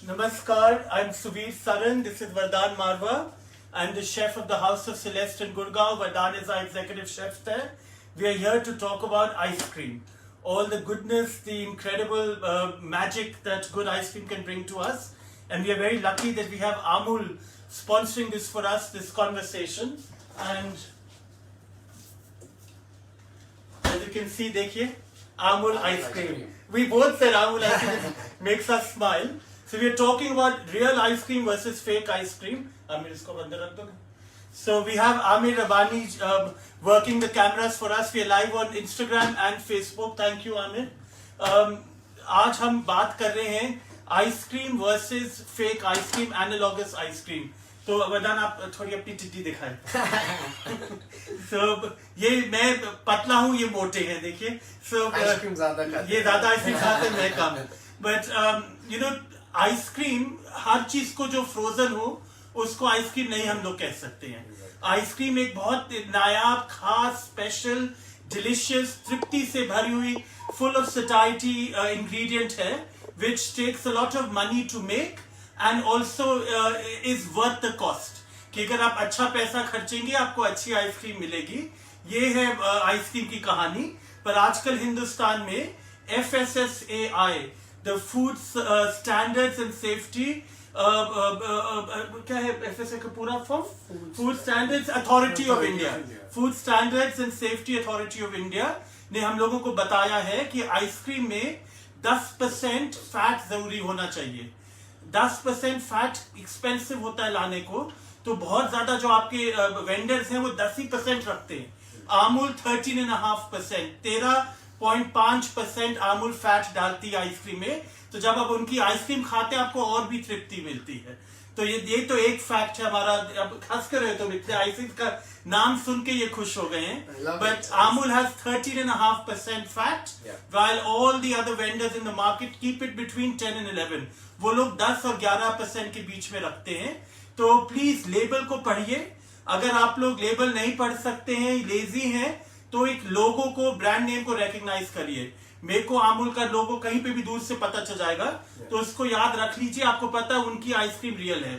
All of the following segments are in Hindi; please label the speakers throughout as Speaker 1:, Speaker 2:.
Speaker 1: Namaskar, I'm Suvir Saran. This is Vardhan Marwa. I'm the chef of the House of Celeste in Gurgaon. Vardhan is our executive chef there. We are here to talk about ice cream. All the goodness, the incredible magic that good ice cream can bring to us. And we are very lucky that we have Amul sponsoring this for us, this conversation. And as you can see, dekhiye, Amul ice cream. We both said Amul ice cream makes us smile. So we are talking about real ice cream versus fake ice cream. Amir, isko andar rakh doge? So we have Amir Rabani working the cameras for us. We are live on Instagram and Facebook. Thank you, Amir. आज हम बात कर रहे हैं ice cream versus fake ice cream, analogous ice cream. तो वरदान आप थोड़ी अपनी टिट्टी दिखाएं. So ये मैं पतला हूँ, ये मोटे हैं, देखिए. So
Speaker 2: आइसक्रीम ज्यादा
Speaker 1: ये ज्यादा आइसक्रीम खाते हैं, मैं कम. But you know, आइसक्रीम हर चीज को जो फ्रोजन हो उसको आइसक्रीम नहीं हम लोग कह सकते हैं. आइसक्रीम एक बहुत नायाब, खास, स्पेशल, डिलिशियस, तृप्ति से भरी हुई, फुल ऑफ सटाइटी इंग्रेडिएंट है, which takes a lot of money to make and also is worth the cost. कि अगर आप अच्छा पैसा खर्चेंगे आपको अच्छी आइसक्रीम मिलेगी. ये है आइसक्रीम की कहानी. पर आजकल हिंदुस्तान में FSSAI, the Food Standards and Safety, क्या है FSSAI का पूरा form? Food Standards Authority of India. Food Standards and Safety Authority of India ने हम लोगों को बताया है कि आइसक्रीम में 10% फैट जरूरी होना चाहिए. 10% फैट एक्सपेंसिव होता है लाने को, तो बहुत ज्यादा जो आपके वेंडर्स हैं वो 10% रखते हैं. आमूल 13.5%, 13.5% आमूल फैट डालती है आइसक्रीम में. तो जब आप उनकी आइसक्रीम खाते हैं आपको और भी तृप्ति मिलती है. तो ये तो एक फैक्ट है हमारा. अब हंस कर रहे तो इतने आइसक्रीम का नाम सुन के ये खुश हो गए हैं. But Amul has 13.5% fat, while all the other vendors in the market keep it between 10 and 11. वो लोग 10 और 11% के बीच में रखते हैं. तो प्लीज लेबल को पढ़िए. अगर आप लोग लेबल नहीं पढ़ सकते हैं, लेजी हैं, तो एक लोगो को, ब्रांड नेम को रिकॉग्नाइज करिए. मेरे को Amul का लोगो कहीं पे भी दूर से पता चल जाएगा, तो उसको याद रख लीजिए. आपको पता है उनकी आइसक्रीम रियल है.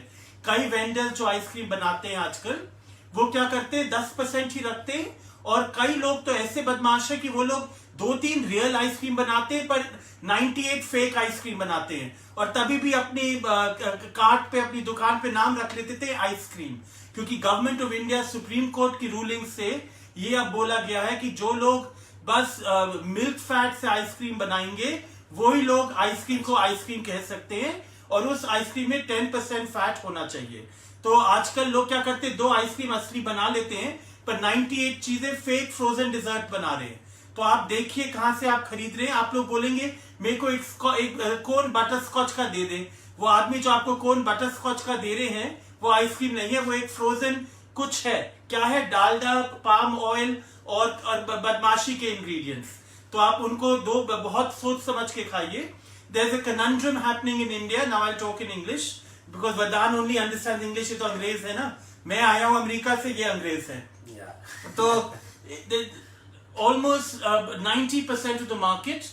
Speaker 1: कई वेंडर्स जो आइसक्रीम बनाते हैं आजकल, वो क्या करते हैं, 10% ही रखते हैं. और कई लोग तो ऐसे बदमाश है कि वो लोग 2-3 रियल आइसक्रीम बनाते हैं पर 98 फेक आइसक्रीम बनाते हैं. और तभी भी अपनी कार्ट पे, अपनी दुकान पे नाम रख लेते थे आइसक्रीम. क्योंकि government of India, supreme court की रूलिंग से ये अब बोला गया है कि जो लोग बस मिल्क फैट से आइसक्रीम बनाएंगे वही लोग आइसक्रीम को आइसक्रीम कह सकते हैं, और उस आइसक्रीम में 10% फैट होना चाहिए. तो आजकल लोग क्या करते हैं, 2 आइसक्रीम असली बना लेते हैं पर 98 चीजें फेक फ्रोजन डिजर्ट बना रहे हैं. तो आप देखिए कहां से आप खरीद रहे हैं. आप लोग बोलेंगे मेरे को एक कोन बटर स्कॉच का दे दें. वो आदमी जो आपको कोन बटर स्कॉच का दे रहे हैं वो आइसक्रीम नहीं है, वो एक फ्रोजन कुछ है. क्या है? डालडा, पाम ऑयल और बदमाशी के इंग्रेडिएंट्स. तो आप उनको बहुत सोच समझ के खाइए. There's a conundrum happening in India. Now I'll talk in English because Vardhan only understands English. ये तो अंग्रेज है ना. मैं आया हूं अमेरिका से, ये अंग्रेज है. तो almost 90% of the market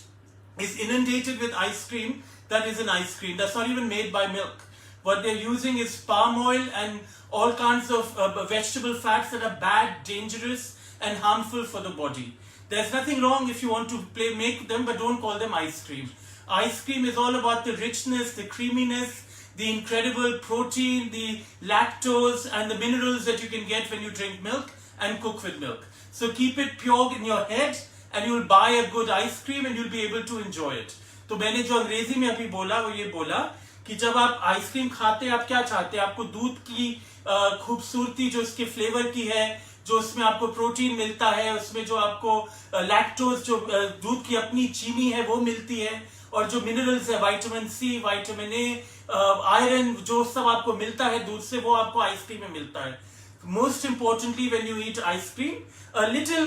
Speaker 1: is inundated with ice cream that isn't ice cream. That's not even made by milk. What they're using is palm oil and all kinds of vegetable fats that are bad, dangerous and harmful for the body. There's nothing wrong if you want to make them, but don't call them ice cream. Ice cream is all about the richness, the creaminess, the incredible protein, the lactose and the minerals that you can get when you drink milk and cook with milk. So keep it pure in your head and you'll buy a good ice cream and you'll be able to enjoy it. तो मैंने जो अंग्रेजी में अभी बोला वो ये बोला कि जब आप आइसक्रीम खाते हैं आप क्या चाहते हैं? आपको दूध की खूबसूरती जो उसके फ्लेवर की है, जो उसमें आपको प्रोटीन मिलता है, उसमें जो आपको लैक्टोज, जो दूध की अपनी चीनी है वो मिलती है, और जो मिनरल्स है, vitamin C, vitamin A, iron, जो सब आपको मिलता है दूध से, वो आपको आइसक्रीम में मिलता है. Most importantly, when you eat ice cream, a little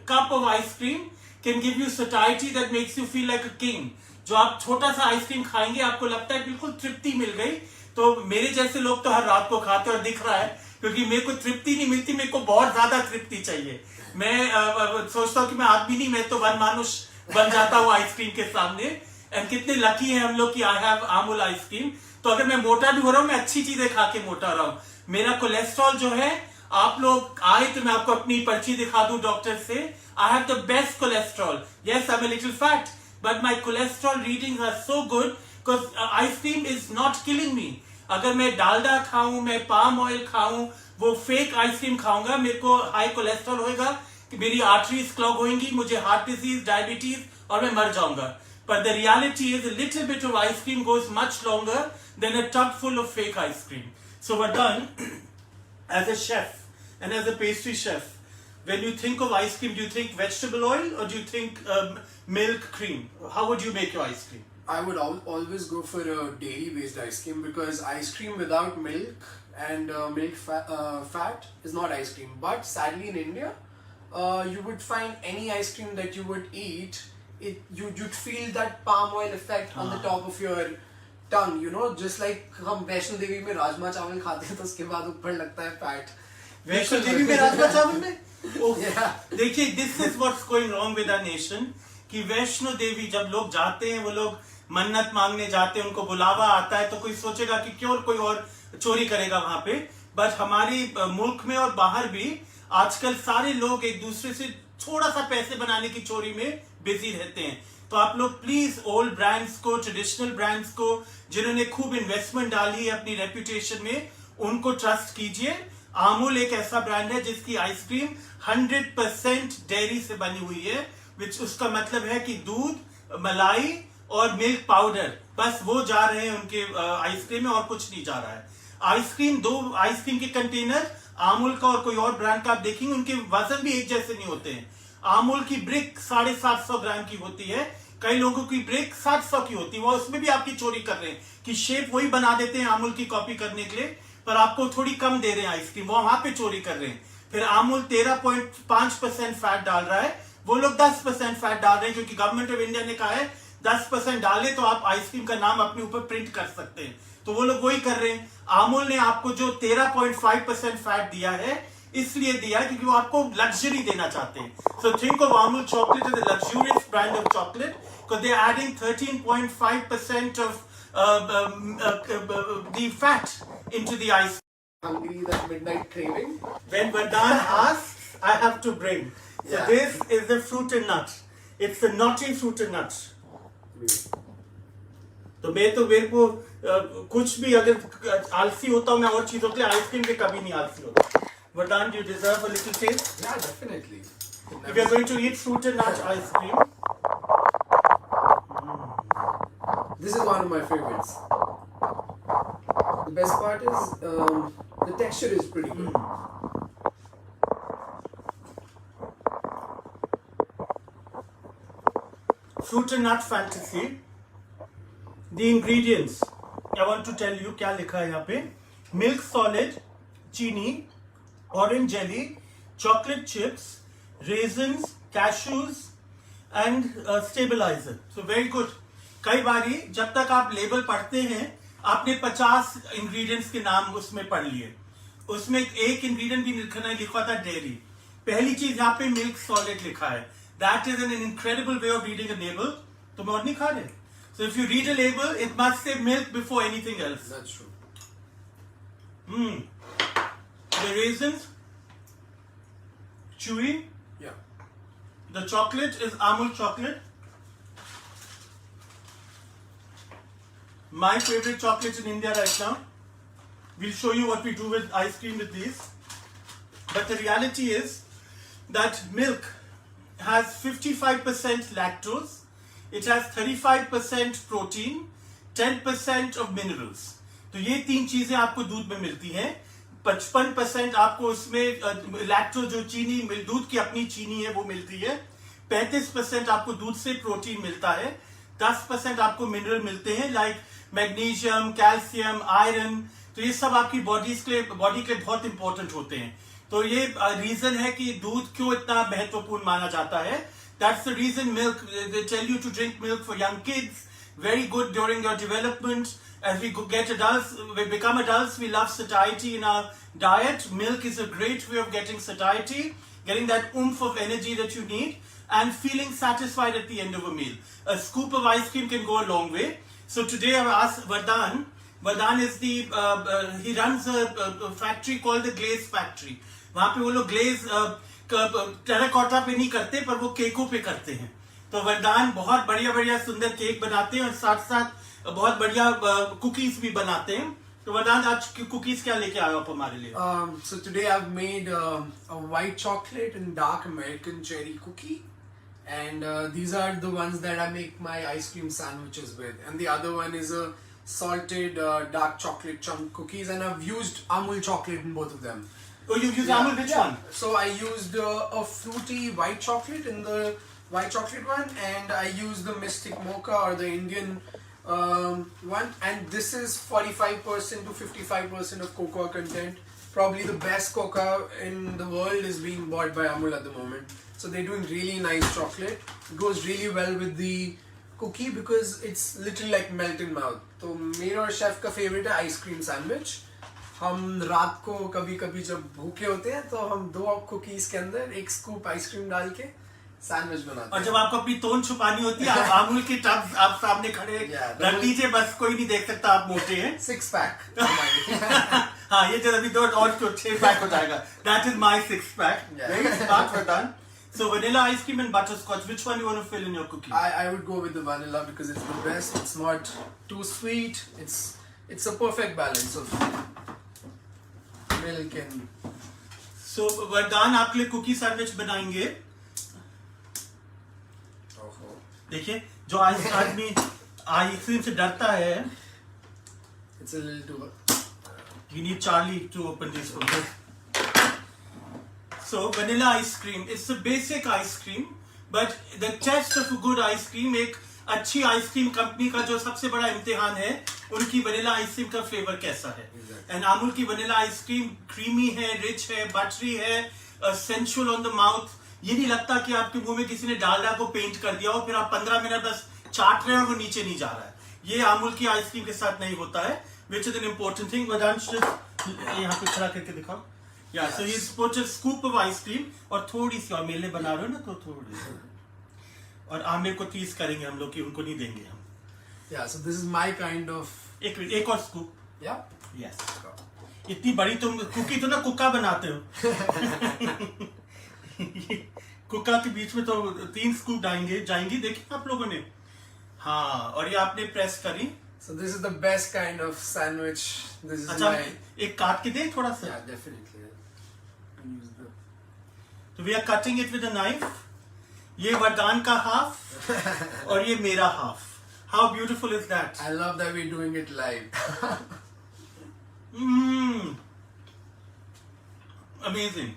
Speaker 1: cup of ice cream can give you satiety that makes you feel like a king. जो आप छोटा सा आइसक्रीम खाएंगे आपको लगता है बिल्कुल तृप्ति मिल गई. तो मेरे जैसे लोग तो हर रात को खाते और दिख रहा है, क्योंकि मेरे को तृप्ति नहीं मिलती, मेरे को बहुत ज्यादा तृप्ति चाहिए. मैं सोचता हूँ कि मैं आदमी नहीं, मैं तो वन मानुष बन जाता हूँ आइसक्रीम के सामने. एंड कितने लकी हैं हम लोग कि आई हैव अमूल आइसक्रीम। तो अगर मैं मोटा भी हो रहा हूं, मैं अच्छी चीजें खा के मोटा रहा हूं। मेरा कोलेस्ट्रॉल जो है, आप लोग आए तो मैं आपको अपनी पर्ची दिखा दूं डॉक्टर से। I have the best cholesterol. Yes, I am a little fat, but my cholesterol readings are so good because ice cream is not killing me. अगर मैं डालडा खाऊं, मैं पाम ऑयल खाऊं, वो फेक आइसक्रीम खाऊंगा, मेरे को हाई कोलेस्ट्रॉल होएगा, कि मेरी आर्टरीज क्लॉग होंगी, मुझे हार्ट डिजीज, डायबिटीज, और मैं मर जाऊंगा। But the reality is a little bit of ice cream goes much longer than a tub full of fake ice cream. So Vardhan, as a chef and as a pastry chef, when you think of ice cream, do you think vegetable oil or do you think milk cream? How would you make your ice cream?
Speaker 2: I would always go for a dairy-based ice cream because ice cream without milk and fat is not ice cream. But sadly in India, you would find any ice cream that you would eat, you'd feel that palm oil effect on the top of your tongue, you know, just like हम वैष्णो देवी में राजमा चावल खाते हैं तो उसके बाद ऊपर लगता है फैट।
Speaker 1: वैष्णो देवी में राजमा चावल में देखिए, this is what's going wrong with our nation, कि वैष्णो देवी जब लोग जाते हैं, वो लोग मन्नत मांगने जाते हैं, उनको बुलावा आता है, तो कोई सोचेगा कि क्यों कोई और चोरी करेगा वहां पे। बट हमारी मुल्क में और बाहर भी आजकल सारे लोग एक दूसरे से थोड़ा सा पैसे बनाने की चोरी में बिजी रहते हैं। तो आप लोग प्लीज ओल्ड ब्रांड्स को, ट्रेडिशनल ब्रांड्स को, जिन्होंने खूब इन्वेस्टमेंट डाली है अपनी रेपुटेशन में, उनको ट्रस्ट कीजिए। अमूल एक ऐसा ब्रांड है जिसकी आइसक्रीम 100% डेयरी से बनी हुई है, विच उसका मतलब है कि दूध, मलाई और मिल्क पाउडर, बस वो जा रहे हैं उनके आइसक्रीम में, और कुछ नहीं जा रहा है। आइसक्रीम, दो आइसक्रीम के कंटेनर अमूल का और कोई और ब्रांड का आप देखेंगे, उनके वजन भी एक जैसे नहीं होते हैं। अमूल की ब्रिक 750 ग्राम की होती है, कई लोगों की ब्रिक 700 की होती है। वो उसमें भी आपकी चोरी कर रहे हैं कि शेप वही बना देते हैं अमूल की कॉपी करने के लिए, पर आपको थोड़ी कम दे रहे हैं आइसक्रीम, वो वहां पे चोरी कर रहे हैं। फिर अमूल 13.5% फैट डाल रहा है, वो लोग 10% फैट डाल रहे हैं, क्योंकि गवर्नमेंट ऑफ इंडिया ने कहा है 10% डाले तो आप आइसक्रीम का नाम अपने ऊपर प्रिंट कर सकते हैं, तो वो लोग वही कर रहे हैं। अमूल ने आपको जो 13.5% फैट दिया है, इसलिए दिया क्योंकि वो आपको लग्जरी देना चाहते हैं। So think of Amul chocolate as a luxurious brand of chocolate, because they are adding 13.5% of the fat into the ice.
Speaker 2: Hungry, that midnight craving.
Speaker 1: When Vardhan asks, I have to bring. So
Speaker 2: Yeah.
Speaker 1: this is the fruit and nut. It's the naughty fruit and nut. तो मेरे को कुछ भी अगर आलसी होता हूँ मैं और चीजों के लिए, आइसक्रीम के कभी नहीं आलसी होता। Vardhan, you deserve a little taste.
Speaker 2: Yeah, definitely.
Speaker 1: If you are going to eat fruit and nut ice cream,
Speaker 2: This is one of my favorites. The best part is the texture is pretty good.
Speaker 1: fruit and nut fantasy. The ingredients I want to tell you क्या लिखा है यहाँ पे। मिल्क सॉलिड, चीनी, orange jelly, chocolate chips, raisins, cashews and stabiliser. So very good. कई बारी जब तक आप लेबल पढ़ते हैं, आपने 50 इंग्रेडिएंट्स के नाम उसमें पढ़ लिए, उसमें एक इंग्रेडिएंट भी लिखा था डेयरी। पहली चीज यहाँ पे मिल्क सॉलिड लिखा है। That is an incredible way of reading a label. तुम और नहीं खा रहे? So if you read a label, it must say milk before anything else.
Speaker 2: That's true.
Speaker 1: The raisins, chewy.
Speaker 2: Yeah.
Speaker 1: The chocolate is Amul chocolate. My favorite chocolates in India right now. We'll show you what we do with ice cream with these. But the reality is that milk has 55% lactose. It has 35% protein, 10% of minerals. तो ये तीन चीजें आपको दूध में मिलती हैं। 55% आपको उसमें लैक्टोज, जो चीनी, दूध की अपनी चीनी है, वो मिलती है। 35% आपको दूध से प्रोटीन मिलता है। 10% आपको मिनरल मिलते हैं, लाइक मैग्नीशियम, कैल्शियम, आयरन। तो ये सब आपकी बॉडी के लिए बहुत इंपॉर्टेंट होते हैं। तो ये रीजन है कि दूध क्यों इतना महत्वपूर्ण माना जाता है। That's the reason milk, they tell you to drink milk for young kids, very good during your development. As we get adults, we become adults, we love satiety in our diet. Milk is a great way of getting satiety, getting that oomph of energy that you need. and feeling satisfied at the end of a meal. A scoop of ice cream can go a long way. So today I've asked Vardhan. Vardhan is he runs a factory called the Glaze Factory. वहाँ पे वो लोग ग्लेज टेराकोटा पे नहीं करते, पर वो केकों पे करते हैं. तो वरदान बहुत बढ़िया बढ़िया सुंदर केक बनाते हैं और साथ साथ बहुत बढ़िया कुकीज भी बनाते हैं. तो वरदान आज कुकीज क्या लेके आए हो आप हमारे लिए?
Speaker 2: So today I've made a white chocolate and dark American cherry cookie, and these are the ones that I make my ice cream sandwiches with. And the other one is a salted dark chocolate chunk cookies, and I've used Amul chocolate in both of them.
Speaker 1: Oh, you use Amul, which one?
Speaker 2: So I used a fruity white chocolate in the white chocolate one, and I used the Mystic Mocha or the Indian one, and this is 45% to 55% of cocoa content. Probably the best cocoa in the world is being bought by Amul at the moment. So they're doing really nice chocolate. It goes really well with the cookie because it's literally like melt in mouth. तो मेरा और शेफ का फेवरेट है आइसक्रीम सैंडविच. हम रात को कभी कभी जब भूखे होते हैं तो हम 2 कुकीज के अंदर 1 स्कूप आइसक्रीम डाल के सैंडविच बनाते हैं.
Speaker 1: और जब आपको अपनी तोन छुपानी होती है आप अमूल के टब्स आप सामने खड़े रख दीजिए, बस कोई नहीं देख सकता आप मोटे हैं.
Speaker 2: 6 पैक.
Speaker 1: हाँ, ये जब अभी 2 और 6 पैक हो जाएगा. That is my 6 pack. Very smart, Vardhan. So vanilla ice cream and butterscotch, which one you want to fill in your cookie?
Speaker 2: I would go with the vanilla because it's the best. It's not too sweet. It's a perfect balance of milk and.
Speaker 1: So वरदान आपके लिए कुकी सैंडविच बनाएंगे. देखिए जो आदमी आइसक्रीम से डरता है.
Speaker 2: It's a little too.
Speaker 1: We need Charlie to open this for me. So vanilla ice cream, it's a basic ice cream, but the test of a good ice cream, एक अच्छी आइसक्रीम कंपनी का जो सबसे बड़ा इम्तिहान है उनकी वनीला आइसक्रीम का फ्लेवर कैसा है. एंड अमूल की वनीला आइसक्रीम क्रीमी है, रिच है, बटरी है, सेंसुअल ऑन द माउथ. ये नहीं लगता कि आपके मुंह में किसी ने डालडा को पेंट कर दिया हो, फिर आप 15 मिनट बस चाट रहे हो और वो नीचे नहीं जा रहा है. ये अमूल की आइसक्रीम के साथ नहीं होता है, which is an important thing. वदांश यहाँ पे खड़ा करके दिखाओ. Yeah, so he's put a scoop of ice cream और थोड़ी सी, और मेले बना रहे हो ना तो थोड़ी सी, और आमिर को टीज करेंगे हम लोग कि उनको नहीं देंगे हम.
Speaker 2: Yeah, so this is my kind of.
Speaker 1: एक और स्कूप.
Speaker 2: Yeah.
Speaker 1: Yes. इतनी बड़ी तुम कुकी तो ना कुक्का बनाते हो. कुक्का के बीच में तो 3 स्कूप जाएंगी. देखिए आप लोगों ने. हाँ, और ये आपने प्रेस करी.
Speaker 2: So this is the best kind of sandwich. This is
Speaker 1: अच्छा,
Speaker 2: my.
Speaker 1: एक काट के दे थोड़ा सा.
Speaker 2: Yeah, definitely. Use the.
Speaker 1: So we are cutting it with a knife. ये वरदान का हाफ और ये मेरा half. How beautiful is that?
Speaker 2: I love that we're doing it live.
Speaker 1: Amazing.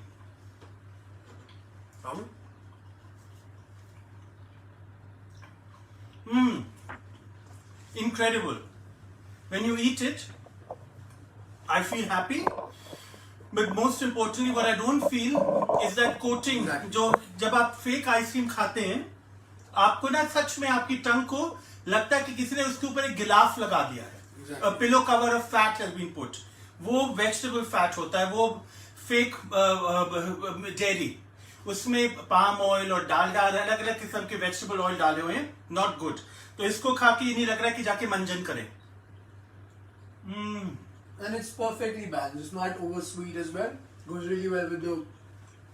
Speaker 1: Incredible. When you eat it, I feel happy. But most importantly, what I don't feel is that coating. जो जब आप फेक आइसक्रीम खाते हैं, आपको ना सच में आपकी टंग को लगता है कि किसी ने उसके ऊपर एक गिलाफ लगा दिया है. A pillow cover of fat has been put. वो vegetable fat होता है, वो फेक डेयरी. उसमें पाम ऑयल और डालडा, अलग अलग किस्म के वेजिटेबल ऑयल डाले हुए हैं. Not good. तो इसको खा के ये नहीं लग रहा है कि जाके मंजन करें.
Speaker 2: And it's perfectly balanced. It's not over sweet as well. Goes really well with the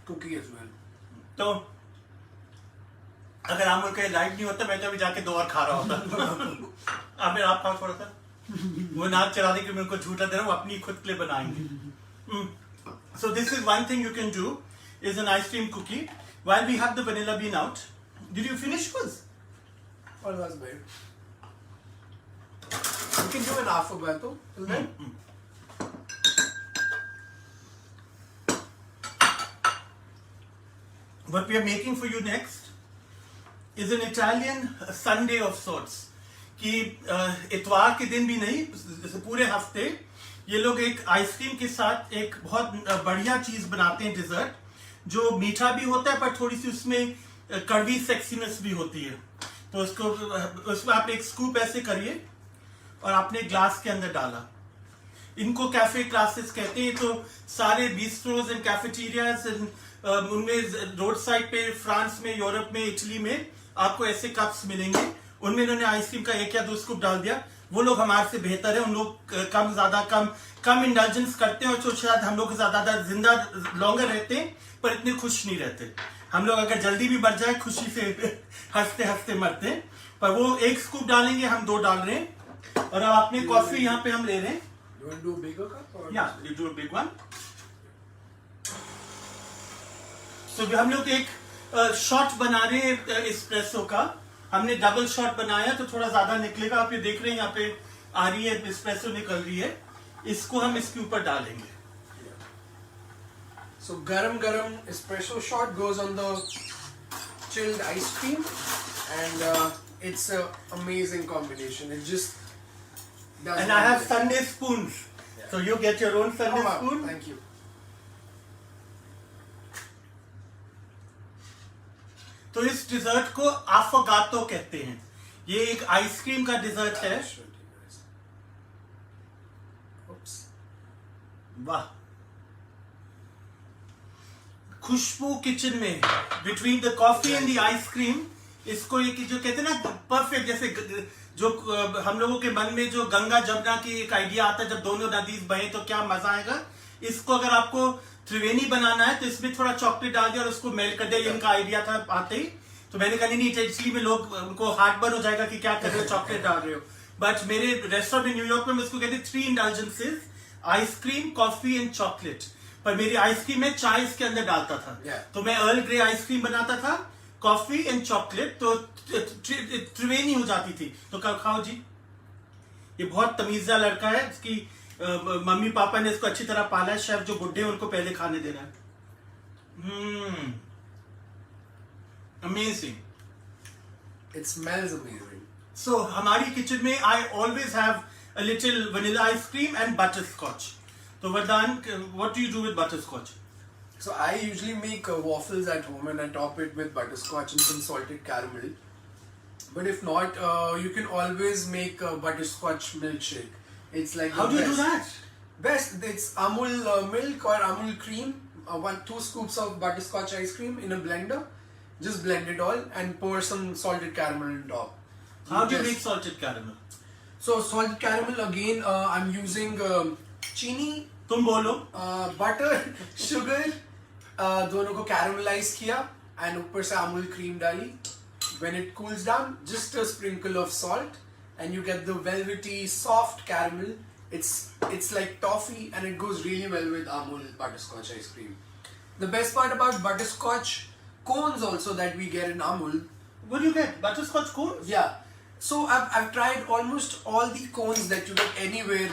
Speaker 2: cookie as well.
Speaker 1: तो अगर आमूल का लाइव नहीं होता मैं तो अभी जाके 2 और खा रहा होता. अब आप खाओ थोड़ा सा. वो नाक चला दे कि मैं उनको झूठा दे रहा हूँ, अपनी खुद के लिए बनाएंगे. So this is one thing you can do, is an ice cream cookie. While we have the vanilla bean out, did you finish yours?
Speaker 2: Oh, that's great. You can do an half of that, isn't it?
Speaker 1: What we are making for you next is an Italian Sunday of sorts. कि इतवार के दिन भी नहीं, पूरे हफ्ते ये लोग एक आइसक्रीम के साथ एक बहुत बढ़िया चीज बनाते हैं, डिजर्ट, जो मीठा भी होता है पर थोड़ी सी उसमें कड़वी सेक्सीनेस भी होती है. तो उसमें आप एक स्कूप ऐसे करिए और आपने ग्लास के अंदर डाला. इनको कैफे क्लासेस कहते हैं. तो सारे बिस्ट्रोज एंड कैफेटेरियाज एंड उनमें रोड साइड पे फ्रांस में, यूरोप में, इटली में आपको ऐसे कप्स मिलेंगे, उनमें इन्होंने आइसक्रीम का 1 या 2 स्कूप डाल दिया। वो लोग हमारे से बेहतर है, उन लोग कम इंडल्जेंस करते हैं और जो शायद हम लोग ज्यादा जिंदा लॉन्गर रहते हैं पर इतने खुश नहीं रहते। हम लोग अगर जल्दी भी मर जाए खुशी से हंसते हंसते मरते हैं, पर वो 1 स्कूप डालेंगे, हम 2 डाल रहे हैं। और अब अपनी कॉफी यहाँ पे हम ले रहे हैं।
Speaker 2: You want to do a bigger cup or?
Speaker 1: Yeah, you do a big one. So हम लोग एक शॉट बना रहे हैं एस्प्रेसो का। हमने डबल शॉट बनाया तो थोड़ा ज्यादा निकलेगा। आप ये देख रहे हैं यहाँ पे आ रही है, एस्प्रेसो निकल रही है। इसको हम इसके ऊपर डालेंगे।
Speaker 2: So garam espresso shot goes on the chilled ice cream, and it's a amazing combination. It just does.
Speaker 1: And I have
Speaker 2: wonders.
Speaker 1: Sunday spoons. So you get your own Sunday
Speaker 2: Oh, wow.
Speaker 1: spoon.
Speaker 2: Thank you.
Speaker 1: तो इस डिजर्ट को अफोगातो कहते हैं। ये एक आइसक्रीम का डिजर्ट है।
Speaker 2: Oops.
Speaker 1: वाह, खुशबू किचन में, between the coffee and the ice cream. इसको ये जो कहते हैं ना परफेक्ट, जैसे जो हम लोगों के मन में जो गंगा जमुना की एक आइडिया आता है, जब दोनों नदी बहे तो क्या मजा आएगा। इसको अगर आपको त्रिवेणी बनाना है तो इसमें थोड़ा चॉकलेट डाल दिया और उसको मेल्ट कर दिया। ये इनका आइडिया था आते ही, तो मैंने कहा नहीं इटली में लोग उनको हार्ट बर्न हो जाएगा कि क्या कर रहे हो, चॉकलेट डाल रहे हो। बट मेरे रेस्टोरेंट में न्यूयॉर्क में उसको कहते 3 इंडल्जेंसेस, आइसक्रीम, कॉफी एंड चॉकलेट। पर मेरी आइसक्रीम में चाय इसके अंदर डालता था। तो मैं अर्ल ग्रे आइसक्रीम बनाता था, कॉफी एंड चॉकलेट, तो त्रिवेणी हो जाती थी। तो खाओ जी, ये बहुत तमीज़दार लड़का है, इसकी मम्मी पापा ने इसको अच्छी तरह पाला है। शेफ जो बुढ़े हैं उनको पहले खाने देना है। Amazing,
Speaker 2: It smells amazing.
Speaker 1: So हमारी किचन में I always have a little vanilla ice cream and butterscotch. तो Vardaan, what do you do with butterscotch?
Speaker 2: So I usually make waffles at home and I top it with butterscotch and some salted caramel. But if not, you can always make a butterscotch milkshake. It's like
Speaker 1: How
Speaker 2: the
Speaker 1: do you do
Speaker 2: best.
Speaker 1: that?
Speaker 2: Best. It's Amul milk or Amul cream. 2 scoops of butterscotch ice cream in a blender. Just blend it all and pour some salted caramel on top.
Speaker 1: How do you
Speaker 2: Yes.
Speaker 1: make salted caramel?
Speaker 2: So salted caramel again. I'm using chini,
Speaker 1: तुम बोलो।
Speaker 2: butter, sugar. दोनों को कैरमलाइज किया एंड ऊपर से अमूल क्रीम डाली. When it cools down, just a sprinkle of salt and you get the velvety soft caramel. It's like toffee and it goes really well with Amul butterscotch ice cream. The best part about butterscotch cones also that we get in Amul.
Speaker 1: What do you get? Butterscotch cones?
Speaker 2: Yeah. So I've tried almost all the cones that you get anywhere,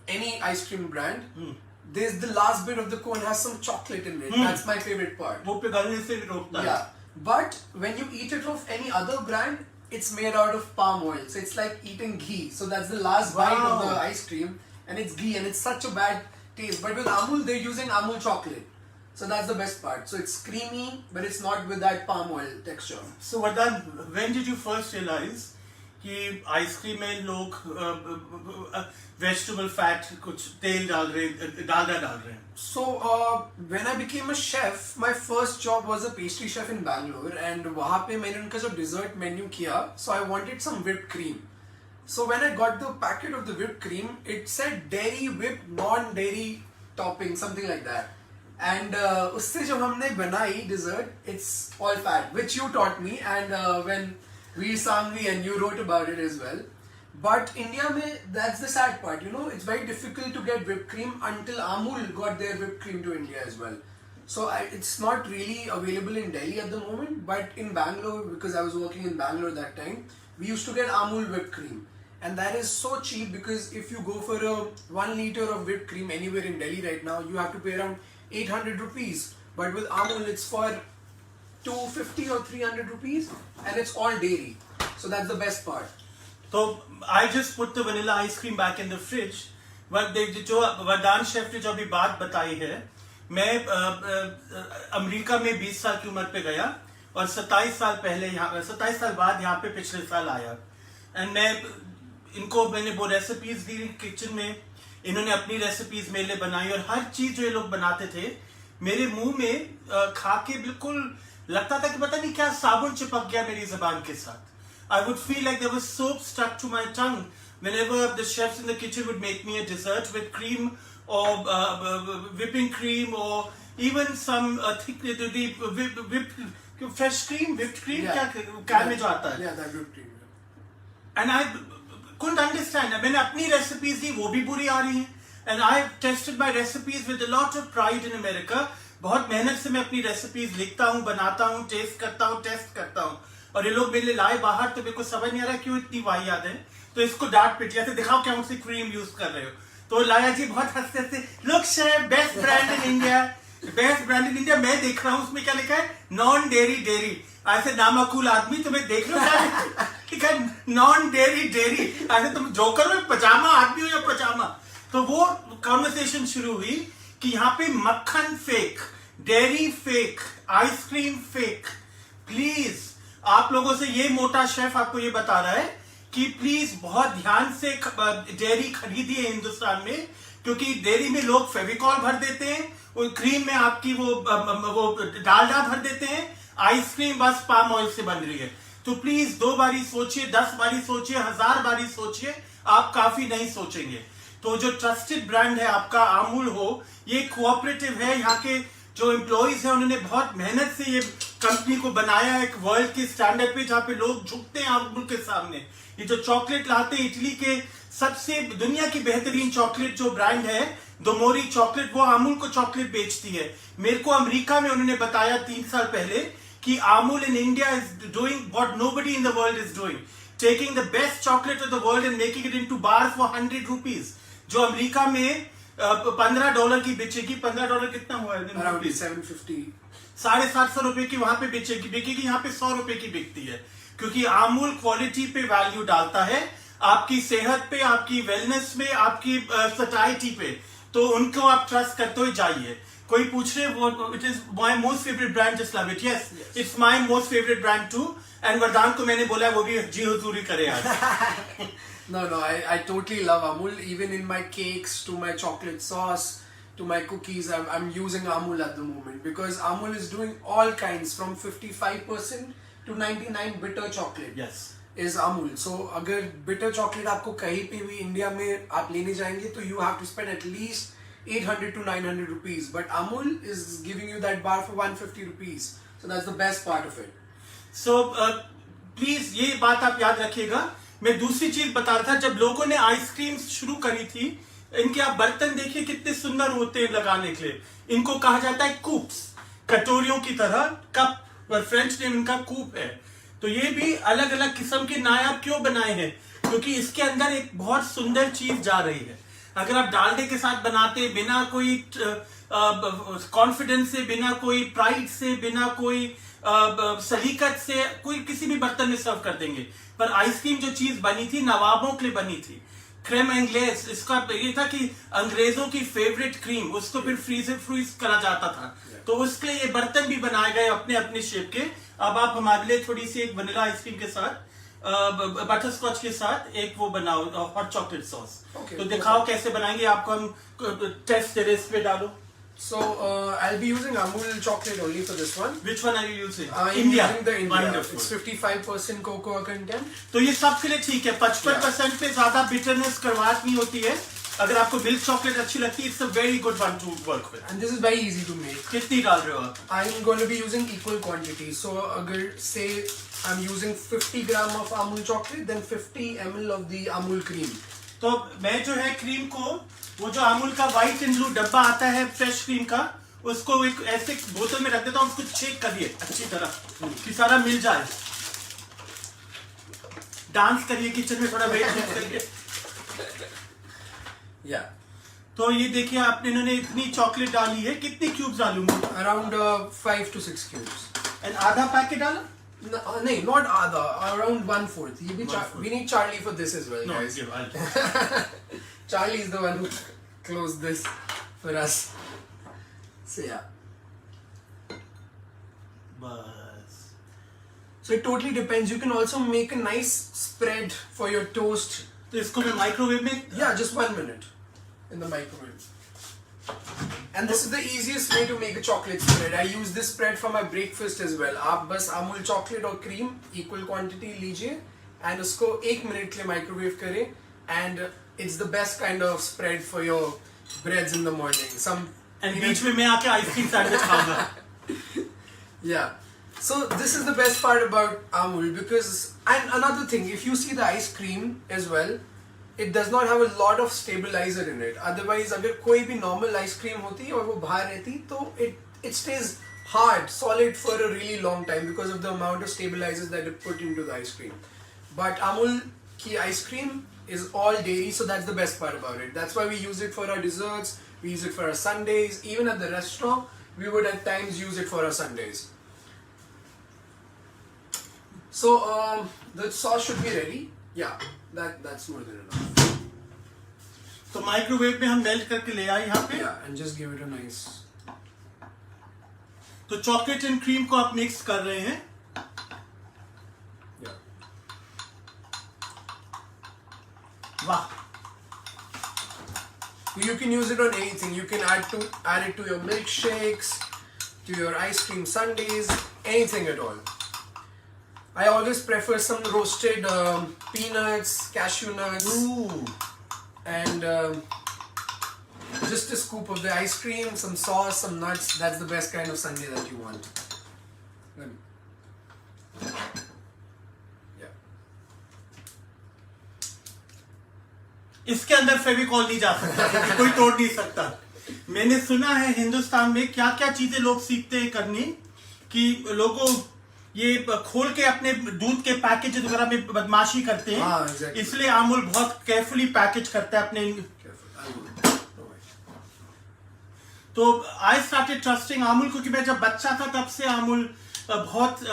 Speaker 2: any ice cream brand. There's the last bit of the cone has some chocolate in it. That's my favorite part.
Speaker 1: वो पिघलने से रोकता है।
Speaker 2: Yeah. But when you eat it of any other brand, it's made out of palm oil. So it's like eating ghee. So that's the last bite of the ice cream and it's ghee and it's such a bad taste. But with Amul, they're using Amul chocolate. So that's the best part. So it's creamy, but it's not with that palm oil texture.
Speaker 1: So Vardhan, when did you first realize कि आइसक्रीम में लोग वेजिटेबल फैट, कुछ तेल डाल रहे हैं?
Speaker 2: So when I became a chef, my first job was a pastry chef in Bangalore, and वहाँ पे मैंने उनका जो dessert menu किया, so I wanted some whipped cream. So when I got the packet of the whipped cream, it said dairy whipped, non-dairy topping, something like that. And उससे जब हमने बनाई dessert, it's all fat, which you taught me, and when we sang me and you wrote about it as well. But India mein, that's the sad part, you know, it's very difficult to get whipped cream until Amul got their whipped cream to India as well. So it's not really available in Delhi at the moment, but in Bangalore, because I was working in Bangalore that time, we used to get Amul whipped cream. And that is so cheap because if you go for a 1 liter of whipped cream anywhere in Delhi right now, you have to pay around 800 rupees. But with Amul, it's for 250 or 300 rupees and it's all dairy. So that's the best part.
Speaker 1: So I just put the vanilla ice cream back in the fridge. But जो वरदान शेफ ने जो अभी बात बताई है, मैं अमेरिका में 20 साल की उम्र पे गया और 27 साल बाद यहाँ पे पिछले साल आया. एंड मैंने वो रेसिपीज दी किचन में, इन्होंने अपनी रेसिपीज मेरे लिए बनाई और हर चीज जो ये लोग बनाते थे मेरे मुंह में खा के बिल्कुल लगता था कि पता नहीं क्या साबुन चिपक गया मेरी जबान के साथ. I would feel like there was soap stuck to my tongue whenever the chefs in the kitchen would make me a dessert with cream or whipping cream or even some thick whipped fresh cream, whipped cream. क्या में जो आता है?
Speaker 2: Yeah, that whipped cream.
Speaker 1: And I couldn't understand. मैंने अपनी recipes दी, वो भी बुरी आ रही हैं. And I tested my recipes with a lot of pride in America. बहुत मेहनत से मैं अपनी recipes लिखता हूँ, बनाता हूँ, टेस्ट करता हूँ, टेस्ट करता हूँ. और ये लोग मेरे लिए लाए बाहर, तो मेरे को समझ नहीं आ रहा क्यों इतनी वाहियात है. तो इसको डांट पिटिया से दिखाओ क्या मुझसे क्रीम यूज कर रहे हो. तो लाया जी बहुत हंसते हंसते, look chef, best brand in India, best brand in India. मैं देख रहा हूँ उसमें क्या लिखा है, नॉन डेयरी डेयरी. ऐसे नामाकूल आदमी तुम्हें देख लो क्या लिखा है, नॉन डेयरी डेयरी. ऐसे तुम जोकर हो, पजामा आदमी हो या पजामा. तो वो कॉन्वर्सेशन शुरू हुई कि यहाँ पे मक्खन fake, dairy fake, ice cream fake. Please आप लोगों से ये मोटा शेफ आपको ये बता रहा है कि प्लीज बहुत ध्यान से डेयरी खरीदिए हिंदुस्तान में, क्योंकि डेयरी में लोग फेविकॉल भर देते हैं, और क्रीम में आपकी वो डालडा भर देते हैं. आइसक्रीम बस पाम ऑयल से बन रही है. तो प्लीज 2 बारी सोचिए, 10 बारी सोचिए, 1000 बारी सोचिए, आप काफी नहीं सोचेंगे. तो जो ट्रस्टेड ब्रांड है आपका अमूल हो, ये कोऑपरेटिव है. यहाँ के जो एम्प्लॉइज हैं उन्होंने बहुत मेहनत से ये कंपनी को बनाया है एक वर्ल्ड के स्टैंडर्ड पे, जहाँ पे लोग झुकते हैं अमूल के सामने. ये जो चॉकलेट लाते हैं इटली के, सबसे दुनिया की बेहतरीन चॉकलेट जो ब्रांड है दोमोरी चॉकलेट, वो अमूल को चॉकलेट बेचती है. मेरे को अमेरिका में उन्होंने बताया 3 साल पहले कि Amul in India is doing what nobody in the world is doing, taking the best chocolate of the world and making it into bar for ₹100. जो अमेरिका में $15 की बेचेगी. $15 कितना हुआ है?
Speaker 2: Around 750.
Speaker 1: 750 रुपए की वहां पे बिकेगी, यहाँ पे 100 रुपए की बिकती है. क्योंकि अमूल क्वालिटी पे वैल्यू डालता है, आपकी सेहत पे, आपकी वेलनेस में, आपकी सटाइटी पे. तो उनको आप ट्रस्ट करते हुए जाइए. कोई पूछ रहे वो, it is my most favourite brand, just love it. Yes, it's my most favourite brand too. And Vardaan को मैंने बोला वो भी जी हुजूरी करे आज.
Speaker 2: No, I totally love Amul. Even in my cakes, to my chocolate sauce, to my cookies, I'm using Amul at the moment because Amul is doing all kinds from 55% to 99 bitter chocolate.
Speaker 1: Yes.
Speaker 2: Is Amul. So अगर bitter chocolate आपको कहीं पे भी इंडिया में आप लेने जाएंगे तो you have to spend at least 800 to 900 rupees. But Amul is giving you that bar for 150 rupees. So that's the best part of it.
Speaker 1: So please ये बात आप याद रखिएगा. मैं दूसरी चीज बता रहा था, जब लोगों ने आइसक्रीम शुरू करी थी, इनके आप बर्तन देखिए कितने सुंदर होते हैं लगाने के लिए. इनको कहा जाता है कूप्स, कटोरियों की तरह कप, पर फ्रेंच नेम इनका कूप है. तो ये भी अलग अलग किस्म के नायाब क्यों बनाए हैं, क्योंकि इसके अंदर एक बहुत सुंदर चीज जा रही है. अगर आप डालडे के साथ बनाते, बिना कोई कॉन्फिडेंस से, बिना कोई प्राइड से, बिना कोई सलीकत से, कोई किसी भी बर्तन में सर्व कर देंगे. पर आइसक्रीम जो चीज बनी थी नवाबों के लिए बनी थी. क्रीम एंग्लेस, इसका ये था कि अंग्रेजों की फेवरेट क्रीम, उसको फिर फ्रीज करा जाता था. तो उसके लिए ये बर्तन भी बनाए गए अपने अपने शेप के. अब आप हमारे लिए थोड़ी सी एक वनीला आइसक्रीम के साथ, बटर स्कॉच के साथ एक वो बनाओ हॉट चॉकलेट सॉस. तो दिखाओ कैसे बनाएंगे. आपको हम टेस्ट रेस पे डालो.
Speaker 2: So I'll be using Amul chocolate only for this one.
Speaker 1: Which one are you using?
Speaker 2: India. Using the India.
Speaker 1: Wonderful.
Speaker 2: It's 55% cocoa content.
Speaker 1: तो ये सबके लिए ठीक है. 55% पे ज्यादा बिटरनेस करवाहट नहीं होती है. अगर आपको मिल्क चॉकलेट अच्छी लगती है, it's a very good one to work with.
Speaker 2: And this is very easy to make.
Speaker 1: कितनी डाल रहे हो आप?
Speaker 2: I'm going to be using equal quantities. So अगर say I'm using 50 gram of Amul chocolate, then 50 ml of the Amul cream.
Speaker 1: तो मैं जो है क्रीम को, वो जो अमूल का व्हाइट एंड ब्लू डब्बा आता है फ्रेश क्रीम का, उसको एक ऐसे बोतल में रख देता हूँ. उसको चेक करिए अच्छी तरह कि सारा मिल जाए. डांस करिए किचन में, थोड़ा वेट करिए.
Speaker 2: Yeah.
Speaker 1: तो ये देखिए आपने, इन्होंने इतनी चॉकलेट डाली है. कितनी क्यूब्स डालूंगा?
Speaker 2: Around 5 to 6 cubes.
Speaker 1: एंड आधा पैकेट डाला?
Speaker 2: No, not Ada. Around 1/4. We need Charlie for this as well, guys. Charlie is the one who closed this for us. So yeah.
Speaker 1: बस.
Speaker 2: So it totally depends. You can also make a nice spread for your toast.
Speaker 1: तो इसको मैं माइक्रोवेव में,
Speaker 2: Yeah, just 1 minute in the microwave. And this is the easiest way to make a chocolate spread. I use this spread for my breakfast as well. आप बस अमूल chocolate और cream equal quantity लीजिए and उसको 1 मिनट के लिए microwave करें, and it's the best kind of spread for your breads in the morning.
Speaker 1: And बीच में मैं आके आइसक्रीम सैंडविच खाऊंगा.
Speaker 2: Yeah. So this is the best part about Amul, because, and another thing, if you see the ice cream as well, it does not have a lot of stabilizer in it. Otherwise, अगर कोई भी normal ice cream होती और वो बाहर रहती, तो it stays hard, solid for a really long time because of the amount of stabilizers that it put into the ice cream. But Amul ki ice cream is all dairy, so that's the best part about it. That's why we use it for our desserts, we use it for our sundaes. Even at the restaurant, we would at times use it for our sundaes. So the sauce should be ready. Yeah, that's more than enough.
Speaker 1: तो माइक्रोवेव में हम मेल्ट करके ले आए यहाँ पे.
Speaker 2: Yeah, and just give it a nice.
Speaker 1: तो चॉकलेट एंड क्रीम को आप मिक्स कर रहे हैं.
Speaker 2: Yeah.
Speaker 1: वाह.
Speaker 2: You can use it on anything. You can add it to your milkshakes, to your ice cream sundaes, anything at all. I always prefer some roasted peanuts, cashew nuts, and just a scoop of the ice cream, some sauce, some nuts. That's the best kind of sundae that you want. Yeah.
Speaker 1: इसके अंदर फेविकॉल नहीं जा सकता क्योंकि कोई तोड़ नहीं सकता. मैंने सुना है हिंदुस्तान में क्या क्या चीजें लोग सीखते हैं करनी, कि लोगों ये खोल के अपने दूध के पैकेज वगैरह में बदमाशी करते हैं.
Speaker 2: Exactly.
Speaker 1: इसलिए अमूल बहुत केयरफुली पैकेज करता है अपने. तो आई स्टार्टेड ट्रस्टिंग अमूल, क्योंकि मैं जब बच्चा था तब से अमूल बहुत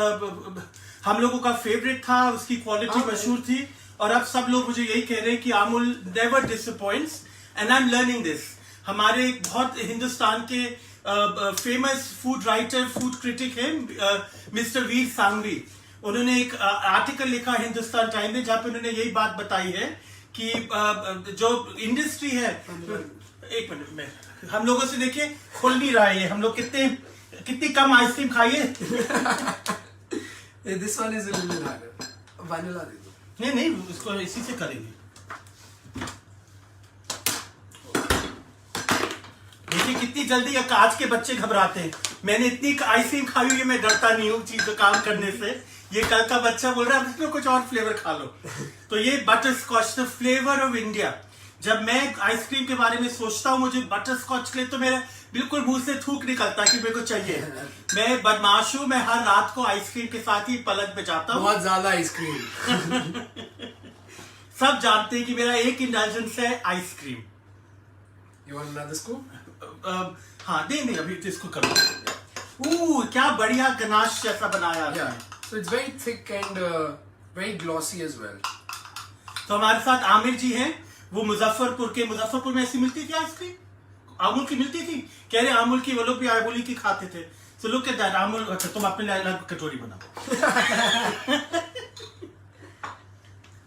Speaker 1: हम लोगों का फेवरेट था, उसकी क्वालिटी मशहूर थी. और अब सब लोग मुझे यही कह रहे हैं कि Amul never disappoints, and I am learning this. हमारे बहुत हिंदुस्तान के famous food writer, food critic है मिस्टर वीर सांघवी. उन्होंने एक आर्टिकल लिखा हिंदुस्तान टाइम में जहां पे उन्होंने यही बात बताई है कि जो इंडस्ट्री है, एक मिनट में हम लोगों से देखिए खुल नहीं रहा है. हम लोग कितनी कम आइसक्रीम खाइए.
Speaker 2: This one is a little harder. Vanilla दे दो.
Speaker 1: नहीं उसको इसी से करेंगे. देखिए कितनी जल्दी आज के बच्चे घबराते हैं. मैंने इतनी आइसक्रीम खाई हुई है, मैं डरता नहीं हूँ चीज काम करने से. ये कल का बच्चा बोल रहा है इसमें कुछ और फ्लेवर खा लो. तो ये butterscotch, the flavour of India. जब मैं आइसक्रीम के बारे में सोचता हूँ, मुझे बटर स्कॉच के लिए तो मेरा बिल्कुल मुंह से थूक निकलता है कि मेरे को चाहिए. मैं बदमाश हूँ, मैं हर रात को आइसक्रीम के साथ ही पलंग पे जाता हूँ.
Speaker 2: बहुत ज्यादा आइसक्रीम.
Speaker 1: सब जानते हैं कि मेरा एक इंडल्जेंस है ice cream.
Speaker 2: You want another scoop?
Speaker 1: हाँ नहीं अभी तो इसको करो. क्या बढ़िया गनाश जैसा बनाया.
Speaker 2: Yeah. So it's very thick and very glossy as well.
Speaker 1: तो हमारे साथ आमिर जी हैं, वो मुजफ्फरपुर में ऐसी मिलती थी आइसक्रीम, अमूल की मिलती थी. कह रहे अमूल की, वो लोग भी अमूल की खाते थे. So look at that, Amul. अच्छा तुम अपने लिए अलग कटोरी बनाओ.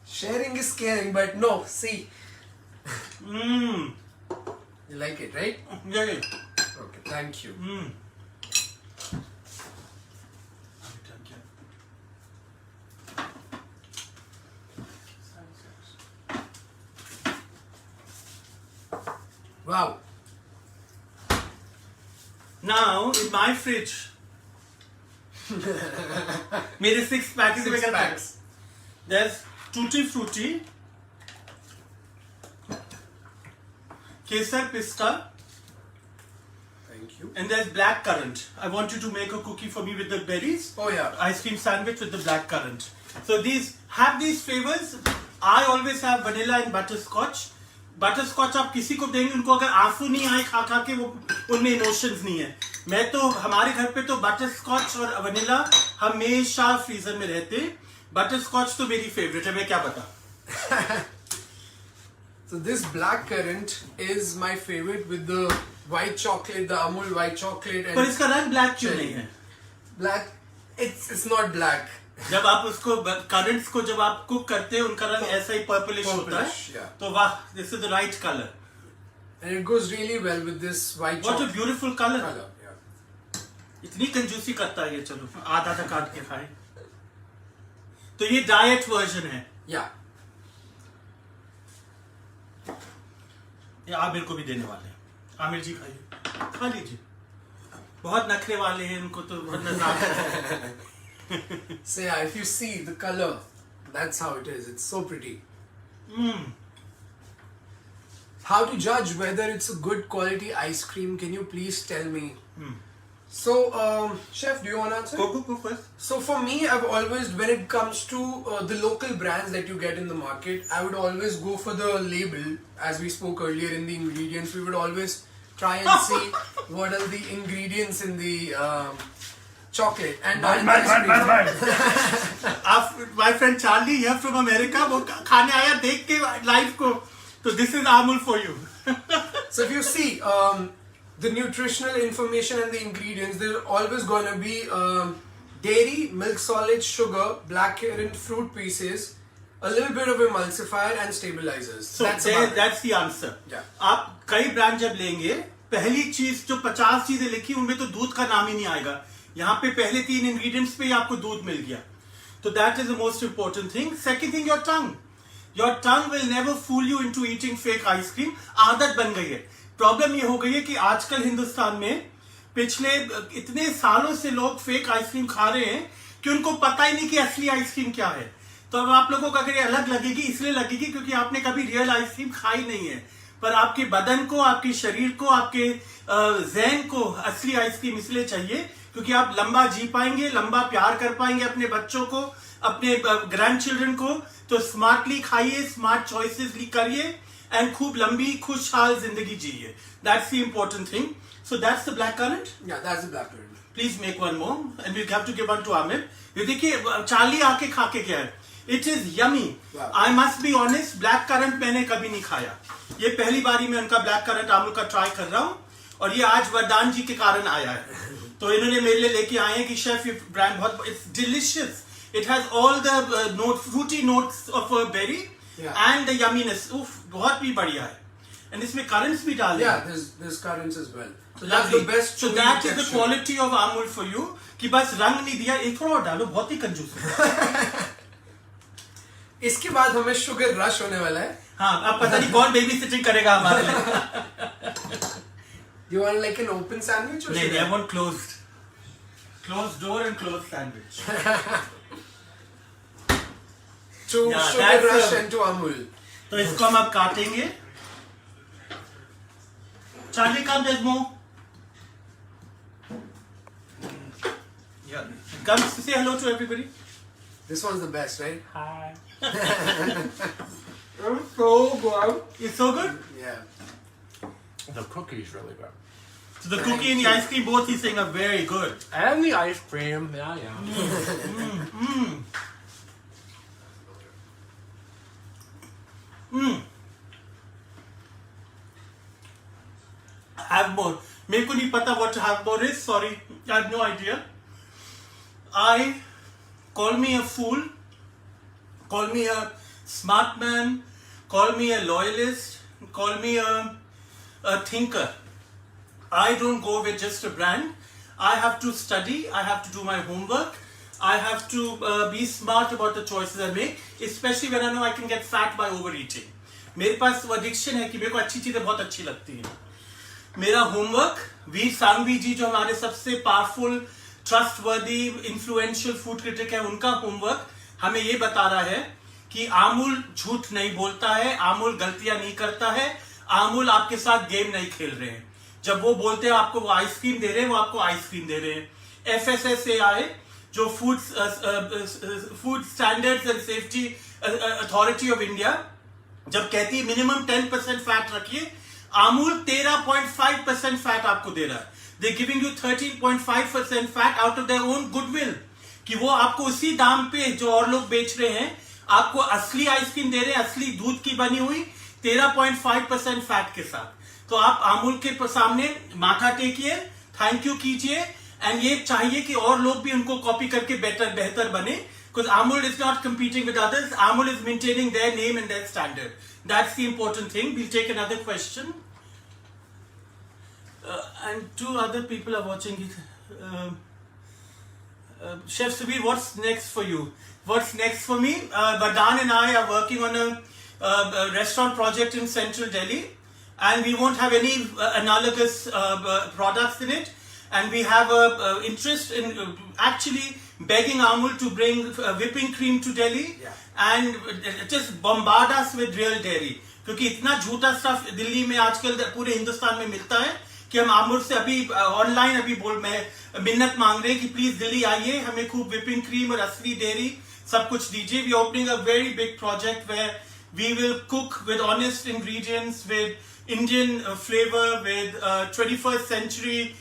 Speaker 2: Sharing is caring, but no, see. You like it, right?
Speaker 1: Yeah.
Speaker 2: Okay, thank you. Wow.
Speaker 1: Now in my fridge, मेरे 6 पैकेट में क्या PACS? There's Tutti Frutti, Kesar Pista,
Speaker 2: Thank you.
Speaker 1: and there's black currant. I want you to make a cookie for me with the berries.
Speaker 2: Oh yeah.
Speaker 1: Ice cream sandwich with the black currant. So these flavors. I always have vanilla and butterscotch. Butterscotch आप किसी को देंगे, उनको अगर आंसू नहीं आए खा खा के, वो उनमें इमोशंस नहीं है. मैं तो हमारे घर पे तो बटरस्कॉच और वनीला हमेशा फ्रीजर में रहते. बटरस्कॉच तो मेरी फेवरेट है, मैं क्या बता.
Speaker 2: So this black currant is my favorite with the white chocolate, the Amul white chocolate. And
Speaker 1: पर इसका रंग ब्लैक क्यों नहीं है?
Speaker 2: Black, it's not black.
Speaker 1: जब आप उसको करंट्स को जब आप कुक करते हैं, उनका रंग ऐसा ही पर्पलिश होता है.
Speaker 2: Yeah.
Speaker 1: तो वाह, this is the right colour.
Speaker 2: and it goes really well with this white
Speaker 1: What a
Speaker 2: chocolate
Speaker 1: beautiful color.
Speaker 2: color. Yeah.
Speaker 1: इतनी कंजूसी करता है ये, चलो आधा तक काट के खाए। तो ये डाइट वर्जन है।
Speaker 2: Yeah.
Speaker 1: ये आमिर को भी देने वाले हैं। आमिर जी खाइए, खा लीजिए। बहुत नखरे वाले हैं, इनको तो नजर।
Speaker 2: So yeah, if you see the color, that's how it is. It's so pretty. How to judge whether it's a good quality ice cream? Can you please tell me? So, chef, do you want to answer?
Speaker 1: Go first.
Speaker 2: So for me, I've always, when it comes to the local brands that you get in the market, I would always go for the label. As we spoke earlier in the ingredients, we would always try and see what are the ingredients in the chocolate. And
Speaker 1: My friend Charlie here from America, वो खाने आया देख के live को, तो this is Amul for you.
Speaker 2: So if you see the nutritional information and the ingredients, they're always going to be dairy, milk solids, sugar, blackcurrant fruit pieces, a little bit of emulsifier and stabilizers.
Speaker 1: So that's the answer.
Speaker 2: Yeah.
Speaker 1: आप कई ब्रांड जब लेंगे, पहली चीज जो 50 चीजें लिखी उनमें तो दूध का नाम ही नहीं आएगा। यहाँ पे पहले 3 इंग्रेडिएंट्स पे ही आपको दूध मिल गया। तो that is the most important thing. Second thing, your tongue. Your tongue will never fool you into eating fake ice cream. आदत बन गई है। प्रॉब्लम ये हो गई है कि आजकल हिंदुस्तान में पिछले इतने सालों से लोग फेक आइसक्रीम खा रहे हैं कि उनको पता ही नहीं कि असली आइसक्रीम क्या है। तो अब आप लोगों को अगर ये अलग लगेगी, इसलिए लगेगी क्योंकि आपने कभी रियल आइसक्रीम खाई नहीं है। पर आपके बदन को, आपके शरीर को, आपके ज़हन को असली आइसक्रीम इसलिए चाहिए क्योंकि आप लंबा जी पाएंगे, लंबा प्यार कर पाएंगे अपने बच्चों को, अपने ग्रैंड चिल्ड्रन को। तो स्मार्टली खाइए, स्मार्ट चॉइसेस करिए एंड खूब लंबी खुशहाल जिंदगी जिए। That's the important thing. So that's the blackcurrant.
Speaker 2: Yeah, that's the blackcurrant.
Speaker 1: Please make one more and we have to give one to Aamir. ये देखिए चार्ली आके खा के क्या है, it is yummy. I must be honest, blackcurrant मैंने कभी नहीं खाया। ये पहली बारी मैं उनका ब्लैक करंट आमिर का ट्राई कर रहा हूँ और ये आज वरदान जी के कारण आया है। तो इन्होंने मेरे लिए लेके आए हैं कि शेफ ये ब्रांड बहुत, it's delicious. It has all the fruity notes of a berry and the yumminess. Oof, बहुत भी बढ़िया है। And इसमें currants भी डाले।
Speaker 2: Yeah, there's currants as well. So
Speaker 1: Lovely.
Speaker 2: that's the best.
Speaker 1: So that is the quality of Amul for you. कि बस रंग नहीं दिया, एक थोड़ा और डालो, बहुत ही कंजूस है।
Speaker 2: इसके बाद हमें शुगर रश होने वाला है।
Speaker 1: हाँ, अब पता नहीं कौन बेबी सिटिंग करेगा हमारे लिए।
Speaker 2: You want like an open sandwich or
Speaker 1: नहीं, I want closed. Closed door and closed sandwich.
Speaker 2: to
Speaker 1: Yeah,
Speaker 2: sugar
Speaker 1: that's
Speaker 2: rush and to Amul?
Speaker 1: तो इसको हम अब काटेंगे। Charlie come Desmo. Yeah. Come say hello to everybody.
Speaker 2: This one's the best, right?
Speaker 1: Hi.
Speaker 2: It's so good.
Speaker 1: It's so good.
Speaker 2: Yeah.
Speaker 3: The cookie's really good.
Speaker 1: So the cookie and the ice cream both he's saying are very good.
Speaker 3: And the ice cream, yeah.
Speaker 1: Have more. मेरे को नहीं पता what have more is. Sorry, I have no idea. Call me a fool, call me a smart man, call me a loyalist, call me a thinker. I don't go with just a brand. I have to study, I have to do my homework, I have to be smart about the choices I make, especially when I know I can get fat by overeating. मेरे पास वो addiction है कि मेरे को अच्छी चीजें बहुत अच्छी लगती हैं। मेरा होमवर्क, वीर सांघवी जी जो हमारे सबसे powerful, trustworthy, influential food critic है, उनका होमवर्क हमें ये बता रहा है कि आमूल झूठ नहीं बोलता है, आमूल गलतियां नहीं करता है, आमूल आपके साथ गेम नहीं खेल रहे हैं। जब वो बोलते हैं आपको वो आइसक्रीम दे रहे हैं, वो आपको आइसक्रीम दे रहे हैं। FSSAI जो food standards and safety authority of India जब कहती है मिनिमम 10% फैट रखिए, आमूल 13.5% फैट आपको दे रहा है। They're giving you 13.5% fat out of their own goodwill, कि वो आपको उसी दाम पे जो और लोग बेच रहे हैं आपको असली आइसक्रीम दे रहे हैं, असली दूध की बनी हुई 13.5% फैट के साथ। तो आप आमूल के सामने माथा टेकिए, थैंक यू कीजिए एंड ये चाहिए कि और लोग भी उनको कॉपी करके बेहतर बने। Because Amul is not competing with others. Amul is maintaining their name and their standard. That's the important thing. We'll take another question. And two other people are watching it. Chef Subir, what's next for you? What's next for me? Badan and I are working on a restaurant project in central Delhi, and we won't have any analogous products in it. And we have a interest in actually begging Amul to bring whipping cream to Delhi, and just bombard us with real dairy. क्योंकि इतना झूठा स्टफ दिल्ली में आजकल पूरे हिंदुस्तान में मिलता है कि हम आमुर से अभी ऑनलाइन अभी मैं मिन्नत मांग रहे हैं कि प्लीज दिल्ली आइए, हमें खूब विपिंग क्रीम और असली डेयरी सब कुछ दीजिए. We opening a very big project where we will cook with honest ingredients, with Indian flavour, with 21st century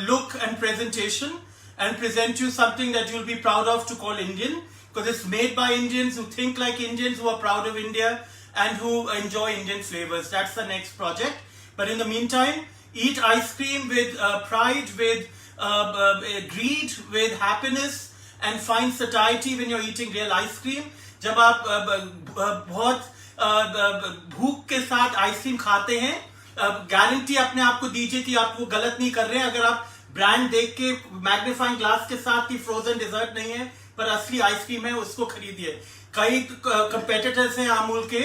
Speaker 1: look and presentation, and present you something that you'll be proud of to call Indian, because it's made by Indians who think like Indians, who are proud of India and who enjoy Indian flavors. That's the next project. But in the meantime, eat ice cream with pride, with greed, with happiness, and find satiety when you're eating real ice cream. जब आप बहुत भूख के साथ आइसक्रीम खाते हैं, गारंटी अपने आप को दीजिए कि आप वो गलत नहीं कर रहे हैं. अगर आप ब्रांड देख के मैग्नीफाइंग ग्लास के साथ कि फ्रोजन डिजर्ट नहीं है पर असली आइसक्रीम है, उसको खरीदिए. कई कंपेटिटर्स हैं अमूल के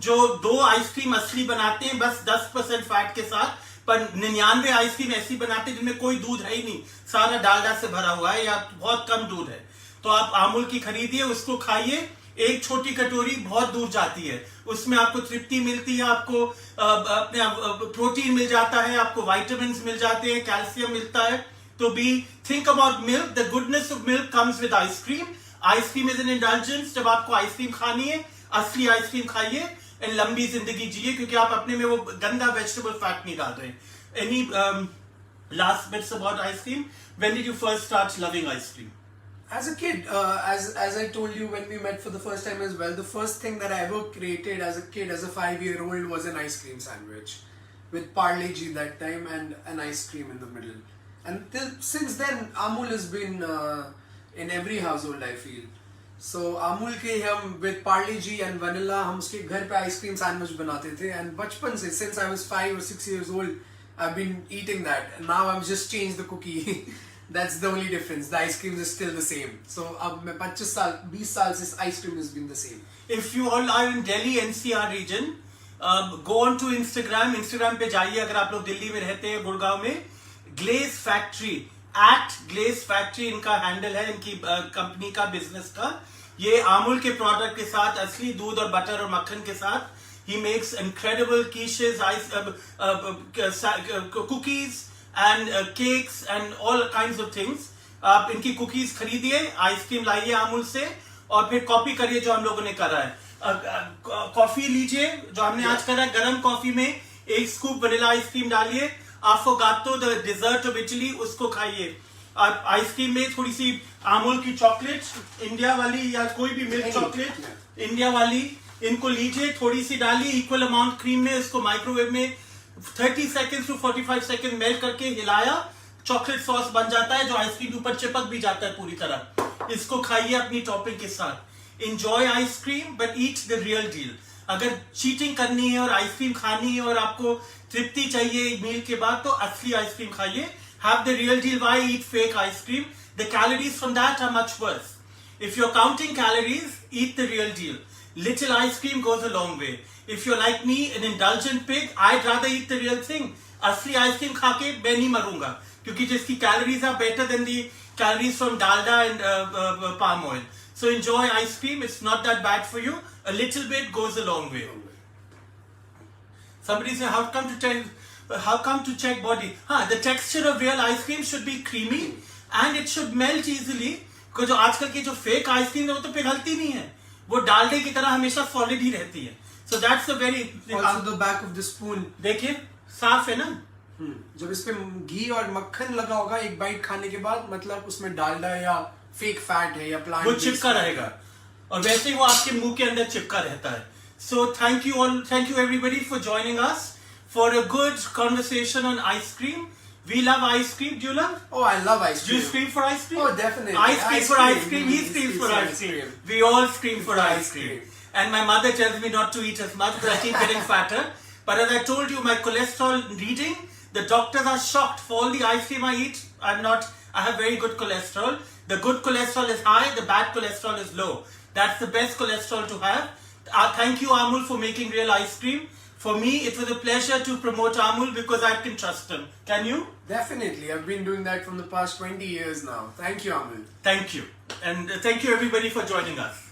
Speaker 1: जो 2 आइसक्रीम असली बनाते हैं बस 10% फैट के साथ, पर 99 आइसक्रीम ऐसी बनाते हैं जिनमें कोई दूध है ही नहीं, सारा डालडा से भरा हुआ है या बहुत कम दूध है. तो आप अमूल की खरीदिए, उसको खाइए. एक छोटी कटोरी बहुत दूर जाती है, उसमें आपको तृप्ति मिलती है, आपको अपने प्रोटीन मिल जाता है, आपको विटामिन मिल जाते हैं, कैल्शियम मिलता है. तो B think about milk. The goodness of milk comes with ice cream. Ice cream is an indulgence. जब आपको आइसक्रीम खानी है, असली आइसक्रीम खाइए एंड लंबी जिंदगी जिए, क्योंकि आप अपने में वो गंदा वेजिटेबल फैट नहीं डाल रहे. Any last bits about ice cream? When did you first start loving ice cream?
Speaker 2: As a kid, as I told you when we met for the first time as well, the first thing that I ever created as a kid, as a 5-year-old, was an ice cream sandwich with Parle G that time and an ice cream in the middle. And since then, Amul has been in every household, I feel. So Amul ke hum with Parle G and vanilla, hum uske ghar pe ice cream sandwich banate the, and bachpan se, since I was 5 or 6 years old, I've been eating that. And now I've just changed the cookie. That's the only difference. The ice cream is still the same. So, अब मैं 25 साल, 20 साल से ice cream has been the same.
Speaker 1: If you all are in Delhi NCR region, go on to Instagram. Instagram पे जाइए अगर आप लोग दिल्ली में रहते हैं, गुड़गांव में. Glaze Factory, @Glaze Factory इनका हैंडल है, इनकी कंपनी का, बिजनेस का. ये आमुल के प्रोडक्ट के साथ, असली दूध और बटर और मक्खन के साथ, he makes incredible quiches, cookies and cakes and all kinds of things. आप इनकी कुकीज खरीदिए, आइसक्रीम लाइए अमूल से, और फिर कॉपी करिए जो हम लोगों ने करा है. कॉफी लीजिए जो हमने आज करा है. गर्म कॉफी में 1 स्कूप वनीला आइसक्रीम डालिए. Affogato the desert of Italy, उसको खाइए. आइसक्रीम में थोड़ी सी अमूल की चॉकलेट, इंडिया वाली या कोई भी मिल्क चॉकलेट इंडिया वाली, इनको लीजिए, थोड़ी सी डालिए इक्वल अमाउंट क्रीम में, इसको माइक्रोवेव में 30 seconds to 45 seconds मेल्ट करके हिलाया, चॉकलेट सॉस बन जाता है जो आइसक्रीम के ऊपर चिपक भी जाता है पूरी तरह. इसको खाइए अपनी टॉपिंग के साथ. Enjoy ice cream but eat the real deal. अगर चीटिंग करनी है और आइसक्रीम खानी है और आपको तृप्ति चाहिए मील के बाद, तो असली आइसक्रीम खाइए. Have the real deal. Why eat fake ice cream? The calories from that are much worse. If you are counting calories, eat the real deal. Little ice cream goes a long way. If you're like me, an indulgent pig, I'd rather eat the real thing. असली आइसक्रीम खा के मैं नहीं मरूंगा, क्योंकि जिसकी calories are better than the calories from dalda and palm oil. So enjoy ice cream. It's not that bad for you. A little bit goes a long way. Somebody say, how come to check body? The texture of real ice cream should be creamy and it should melt easily. because जो आजकल की जो fake ice cream है वो तो पिघलती नहीं है, वो डालडे की तरह हमेशा सॉलिड ही रहती है. So that's a very
Speaker 2: also the back of the spoon.
Speaker 1: देखिए साफ है ना.
Speaker 2: जब इस पे घी और मक्खन लगा होगा एक बाइट खाने के बाद, मतलब उसमें डालडा या फेक फैट है या प्लांट,
Speaker 1: वो चिपका रहेगा, और वैसे ही वो आपके मुंह के अंदर चिपका रहता है. So thank you all, thank you everybody for joining us for a good conversation on ice cream. We love ice cream. Do you love?
Speaker 2: Oh, I love ice cream.
Speaker 1: Do you scream for ice cream?
Speaker 2: Oh, definitely.
Speaker 1: I scream for ice cream. He screams for ice cream. We all scream for ice cream. And my mother tells me not to eat as much because I keep getting fatter. But as I told you, my cholesterol reading, The doctors are shocked for all the ice cream I eat. I have very good cholesterol. The good cholesterol is high, the bad cholesterol is low. That's the best cholesterol to have. Thank you, Amul, for making real ice cream. For me, it was a pleasure to promote Amul because I can trust him. Can you?
Speaker 2: Definitely. I've been doing that from the past 20 years now. Thank you, Amul.
Speaker 1: Thank you. And thank you, everybody, for joining us.